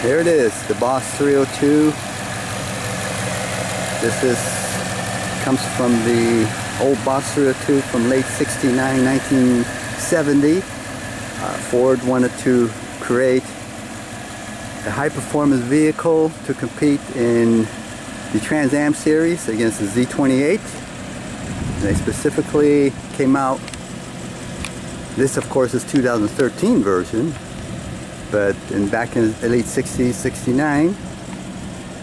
There it is, the Boss 302. Comes from the old Boss 302 from late 69, 1970. Ford wanted to create a high-performance vehicle to compete in the TransAm series against the Z-28. They specifically came out, this of course is 2013 version, but back in the late 60s, 69,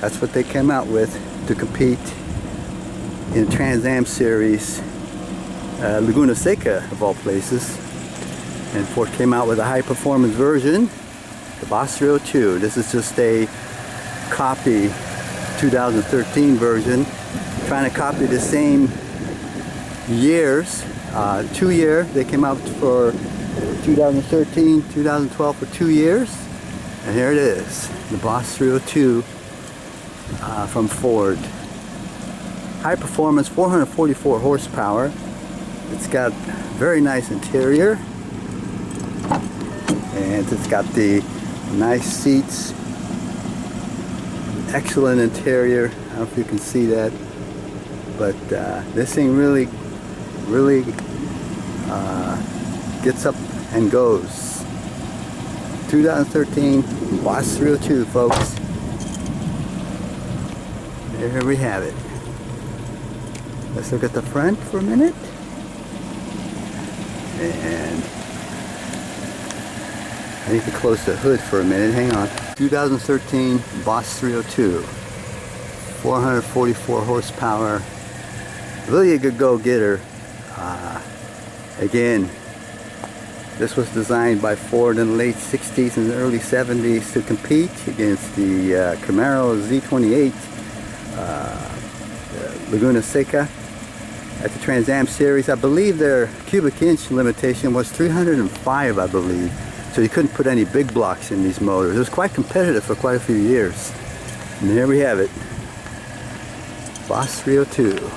that's what they came out with to compete in TransAm series, Laguna Seca of all places. And Ford came out with a high performance version, the Boss 302. This is just a copy, 2013 version, trying to copy the same years, 2 year. They came out for 2013, 2012 for 2 years. And here it is, the Boss 302 from Ford. High performance, 444 horsepower. It's got very nice interior. And it's got the nice seats. Excellent interior. I don't know if you can see that. But this thing really gets up and goes. 2013 Boss 302, folks. There we have it. Let's look at the front for a minute. And I need to close the hood for a minute. Hang on. 2013 Boss 302. 444 horsepower. Really a good go-getter. Again, this was designed by Ford in the late 60s and early 70s to compete against the Camaro Z-28 Laguna Seca at the TransAm series. I believe their cubic inch limitation was 305, I believe. So you couldn't put any big blocks in these motors. It was quite competitive for quite a few years. And here we have it. Boss 302.